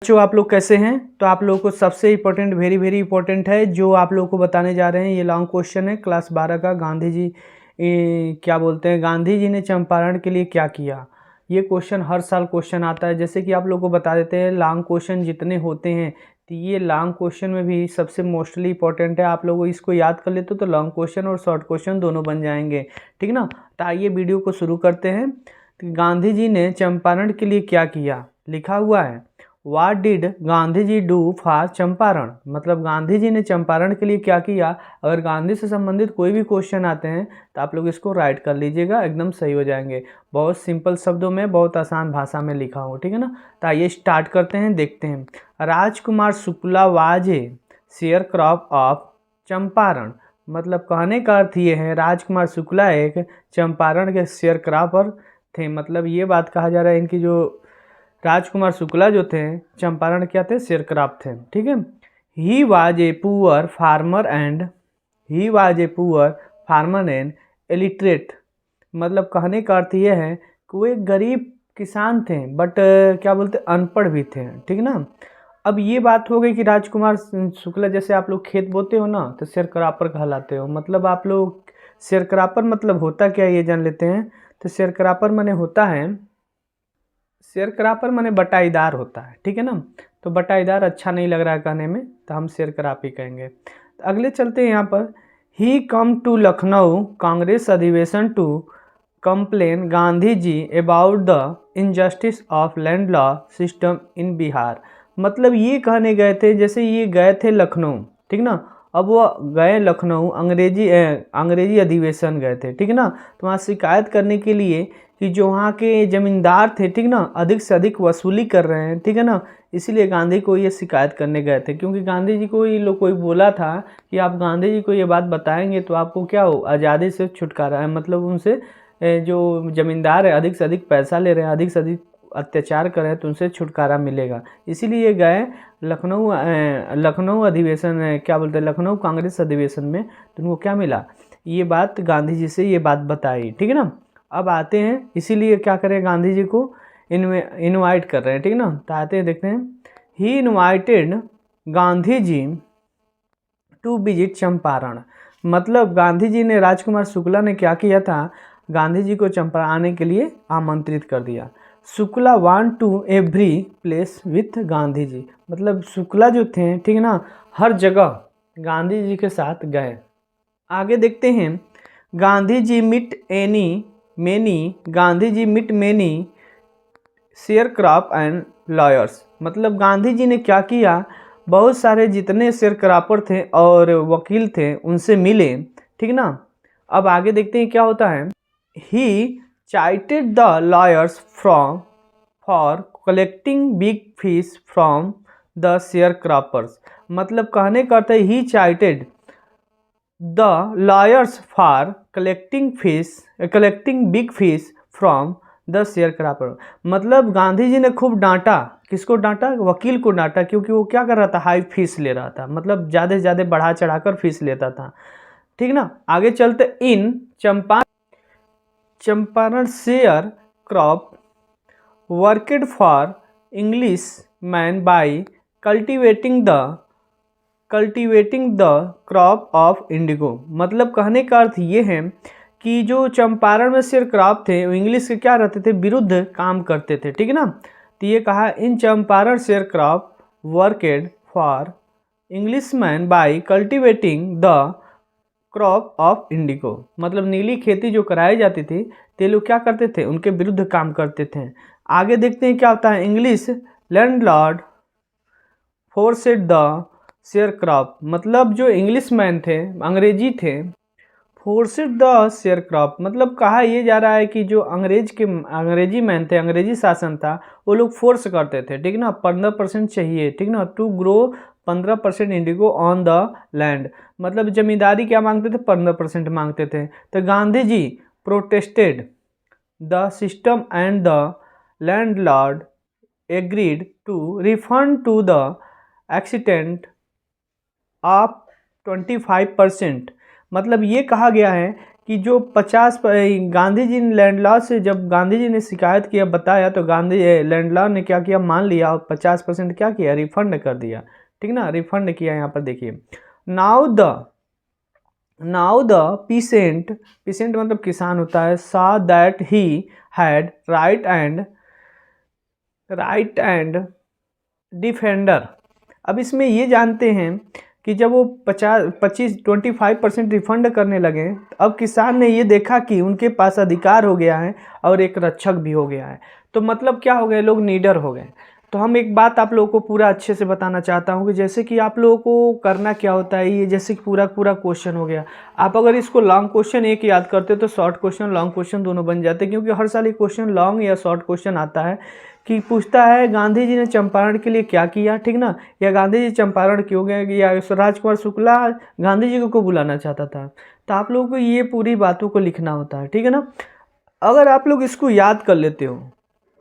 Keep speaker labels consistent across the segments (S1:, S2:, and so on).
S1: बच्चों आप लोग कैसे हैं। तो आप लोगों को सबसे इम्पोर्टेंट वेरी वेरी इंपॉर्टेंट है जो आप लोगों को बताने जा रहे हैं। ये लॉन्ग क्वेश्चन है क्लास 12 का। गांधी जी क्या बोलते हैं, गांधी जी ने चंपारण के लिए क्या किया। ये क्वेश्चन हर साल क्वेश्चन आता है। जैसे कि आप लोग को बता देते हैं लॉन्ग क्वेश्चन जितने होते हैं तो ये लॉन्ग क्वेश्चन में भी सबसे मोस्टली इंपॉर्टेंट है। आप लोग इसको याद कर लेते तो लॉन्ग क्वेश्चन और शॉर्ट क्वेश्चन दोनों बन जाएंगे, ठीक ना। तो आइए वीडियो को शुरू करते हैं। तो गांधी जी ने चंपारण के लिए क्या किया, लिखा हुआ है what did Gandhi ji do for Champaran. मतलब गांधी जी ने चंपारण के लिए क्या किया। अगर गांधी से संबंधित कोई भी क्वेश्चन आते हैं तो आप लोग इसको राइट कर लीजिएगा, एकदम सही हो जाएंगे। बहुत सिंपल शब्दों में बहुत आसान भाषा में लिखा हो, ठीक है ना। तो आइए स्टार्ट करते हैं, देखते हैं। Rajkumar Shukla was a share crop of Champaran. मतलब कहने का अर्थ ये है राजकुमार शुक्ला एक चंपारण के शेयर क्रॉपर थे। मतलब ये बात कहा जा रहा है इनकी जो राजकुमार शुक्ला जो थे चंपारण क्या थे, शेयरक्राफ्ट थे, ठीक है। He was a poor farmer and illiterate. मतलब कहने का अर्थ ये है कि वो एक गरीब किसान थे बट क्या बोलते अनपढ़ भी थे, ठीक ना। अब ये बात हो गई कि राजकुमार शुक्ला जैसे आप लोग खेत बोते हो ना तो शेयरक्रापर कहलाते हो। मतलब आप लोग शेयरक्रापर मतलब होता क्या ये जान लेते हैं। तो शेयरक्रापर माने होता है, शेयरक्रापर माने बटाईदार होता है, ठीक है ना। तो बटाईदार अच्छा नहीं लग रहा है कहने में तो हम शेयरक्राप ही कहेंगे। तो अगले चलते हैं यहाँ पर। He come to Lucknow Congress अधिवेशन to complain Gandhi ji about the injustice of land law system in Bihar. मतलब ये कहने गए थे, जैसे ये गए थे लखनऊ, ठीक ना। अब वो गए लखनऊ अंग्रेजी अधिवेशन गए थे, ठीक ना। तो वहाँ शिकायत करने के लिए कि जो वहाँ के ज़मींदार थे, ठीक ना, अधिक से अधिक वसूली कर रहे हैं, ठीक है ना। इसीलिए गांधी को ये शिकायत करने गए थे, क्योंकि गांधी जी को ये लोग कोई बोला था कि आप गांधी जी को ये बात बताएंगे तो आपको क्या हो, आज़ादी से छुटकारा है। मतलब उनसे जो ज़मींदार है अधिक से अधिक पैसा ले रहे हैं, अधिक से अधिक अत्याचार कर रहे हैं, तो उनसे छुटकारा मिलेगा। इसीलिए गए लखनऊ अधिवेशन, क्या बोलते हैं, लखनऊ कांग्रेस अधिवेशन में। तो उनको क्या मिला, ये बात गांधी जी से ये बात बताई, ठीक है ना। अब आते हैं, इसीलिए क्या करें गांधी जी को इनवाइट कर रहे हैं, ठीक ना। तो आते हैं देखते हैं। He invited Gandhi ji to visit Champaran. मतलब गांधी जी ने, राजकुमार शुक्ला ने क्या किया था, गांधी जी को चंपारण आने के लिए आमंत्रित कर दिया। Shukla want to every place with Gandhi ji. मतलब शुक्ला जो थे, ठीक है ना, हर जगह गांधी जी के साथ गए। आगे देखते हैं। Gandhi ji meet many शेयरक्राफ्ट and lawyers. मतलब गांधी जी ने क्या किया, बहुत सारे जितने शेयरक्राफ्टर थे और वकील थे उनसे मिले, ठीक ना। अब आगे देखते हैं क्या होता है। He chided the lawyers for collecting big fees from the sharecroppers. मतलब कहने का अर्थ है he chided the lawyers for collecting big fees from the sharecropper. मतलब गांधी जी ने खूब डांटा, किसको डांटा, वकील को डांटा, क्योंकि वो क्या कर रहा था, हाई फीस ले रहा था। मतलब ज़्यादा से ज़्यादा बढ़ा चढ़ाकर फीस लेता था, ठीक ना। आगे चलते। In Champaran share crop worked for English man by cultivating the crop of indigo. मतलब कहने का अर्थ ये है कि जो चंपारण में शेयरक्राफ्ट थे वो इंग्लिश के क्या रहते थे, विरुद्ध काम करते थे, ठीक है ना। तो ये कहा in Champaran sharecrop worked for Englishman by cultivating the crop of indigo. मतलब नीली खेती जो कराई जाती थी ते लोग क्या करते थे, उनके विरुद्ध काम करते थे। आगे देखते हैं क्या होता है। English landlord forced the sharecrop. मतलब जो इंग्लिश मैन थे, अंग्रेजी थे, फोर्सेड द शेयरक्राफ्ट। मतलब कहा यह जा रहा है कि जो अंग्रेजी मैन थे, अंग्रेजी शासन था, वो लोग फोर्स करते थे, ठीक ना। 15% चाहिए, ठीक ना, to grow 15% indigo on the land. मतलब जमींदारी क्या मांगते थे, 15% मांगते थे। तो Gandhi ji protested the system and the landlord agreed to refund to the accident of 25%। मतलब ये कहा गया है कि जो 50 गांधी जी ने लैंड लॉ से, जब गांधी जी ने शिकायत किया बताया तो गांधी लैंड लॉ ने क्या किया, मान लिया और 50% क्या किया, रिफंड कर दिया। ठीक ना, रिफंड किया। यहाँ पर देखिए, नाउ द पीसेंट, पीसेंट मतलब किसान होता है, सा that he had right and defender. अब इसमें ये जानते हैं कि जब वो 25% रिफंड करने लगे, अब किसान ने ये देखा कि उनके पास अधिकार हो गया है और एक रक्षक भी हो गया है। तो मतलब क्या हो गए, लोग नीडर हो गए। तो हम एक बात आप लोगों को पूरा अच्छे से बताना चाहता हूँ कि जैसे कि आप लोगों को करना क्या होता है, ये जैसे कि पूरा क्वेश्चन हो गया, आप अगर इसको लॉन्ग क्वेश्चन एक याद करते हो तो शॉर्ट क्वेश्चन लॉन्ग क्वेश्चन दोनों बन जाते हैं, क्योंकि हर साल ये क्वेश्चन लॉन्ग या शॉर्ट क्वेश्चन आता है कि पूछता है गांधी जी ने चंपारण के लिए क्या किया, ठीक ना, या गांधी जी चंपारण क्यों गए, या राजकुमार शुक्ला गांधी जी को बुलाना चाहता था। तो आप लोगों को ये पूरी बातों को लिखना होता है, ठीक है ना। अगर आप लोग इसको याद कर लेते हो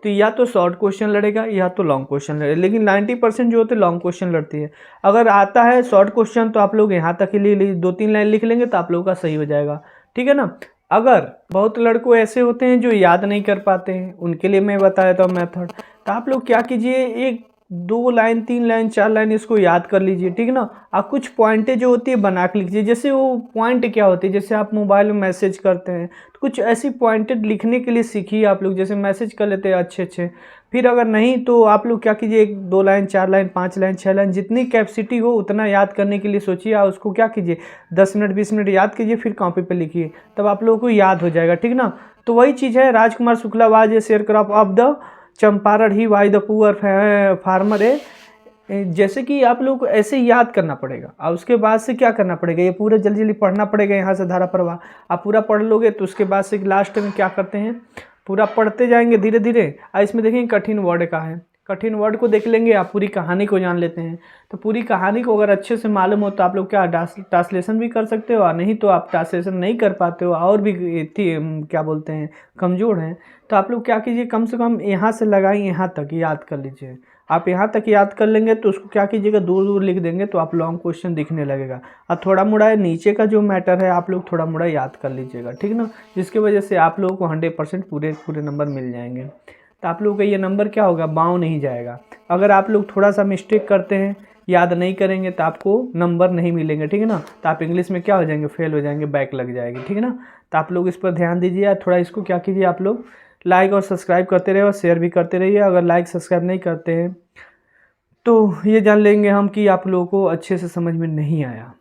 S1: तो या तो शॉर्ट क्वेश्चन लड़ेगा या तो लॉन्ग क्वेश्चन लड़ेगा, लेकिन 90% जो होते हैं लॉन्ग क्वेश्चन लड़ती है। अगर आता है शॉर्ट क्वेश्चन तो आप लोग यहाँ तक के लिए 2-3 लाइन लिख लेंगे तो आप लोगों का सही हो जाएगा, ठीक है ना। अगर बहुत लड़कों ऐसे होते हैं जो याद नहीं कर पाते हैं, उनके लिए मैं बता देता हूँ मेथड। तो आप लोग क्या कीजिए, एक 2 लाइन 3 लाइन 4 लाइन इसको याद कर लीजिए, ठीक है ना। आप कुछ पॉइंटें जो होती है बना के लीजिए, जैसे वो पॉइंट क्या होती है, जैसे आप मोबाइल में मैसेज करते हैं तो कुछ ऐसी पॉइंटेड लिखने के लिए सीखिए आप लोग, जैसे मैसेज कर लेते हैं अच्छे। फिर अगर नहीं तो आप लोग क्या कीजिए, 2 लाइन 4 लाइन 5 लाइन 6 लाइन जितनी कैपेसिटी हो उतना याद करने के लिए सोचिए, और उसको क्या कीजिए 10 मिनट 20 मिनट याद कीजिए, फिर कॉपी पे लिखिए, तब आप लोगों को याद हो जाएगा, ठीक ना। तो वही चीज़ है, Rajkumar Shukla was a share crop of the Champaran he why the poor farmer है। जैसे कि आप लोग को ऐसे याद करना पड़ेगा, और उसके बाद से क्या करना पड़ेगा, ये पूरा जल्दी जल्दी पढ़ना पड़ेगा। यहाँ से धारा प्रवाह आप पूरा पढ़ लोगे तो उसके बाद से लास्ट में क्या करते हैं, पूरा पढ़ते जाएंगे धीरे धीरे। और इसमें देखेंगे कठिन वर्ड का है, कठिन वर्ड को देख लेंगे, आप पूरी कहानी को जान लेते हैं। तो पूरी कहानी को अगर अच्छे से मालूम हो तो आप लोग क्या ट्रांसलेशन भी कर सकते हो, और नहीं तो आप ट्रांसलेशन नहीं कर पाते हो और भी क्या बोलते हैं कमज़ोर हैं, तो आप लोग क्या कीजिए, कम से कम यहाँ से लगाएं यहाँ तक याद कर लीजिए। आप यहाँ तक याद कर लेंगे तो उसको क्या कीजिएगा, दूर दूर लिख देंगे तो आप लॉन्ग क्वेश्चन दिखने लगेगा। और थोड़ा मोड़ा नीचे का जो मैटर है आप लोग थोड़ा मोड़ा याद कर लीजिएगा, ठीक ना, जिसकी वजह से आप लोगों को 100% पूरे नंबर मिल जाएंगे। तो आप लोगों का ये नंबर क्या होगा, बाँव नहीं जाएगा। अगर आप लोग थोड़ा सा मिस्टेक करते हैं, याद नहीं करेंगे तो आपको नंबर नहीं मिलेंगे, ठीक है ना। तो आप इंग्लिश में क्या हो जाएंगे, फेल हो जाएंगे, बैक लग जाएगी, ठीक है ना। तो आप लोग इस पर ध्यान दीजिए, थोड़ा इसको क्या कीजिए, आप लोग लाइक और सब्सक्राइब करते रहिए और शेयर भी करते रहिए। अगर लाइक सब्सक्राइब नहीं करते हैं तो ये जान लेंगे हम कि आप लोगों को अच्छे से समझ में नहीं आया।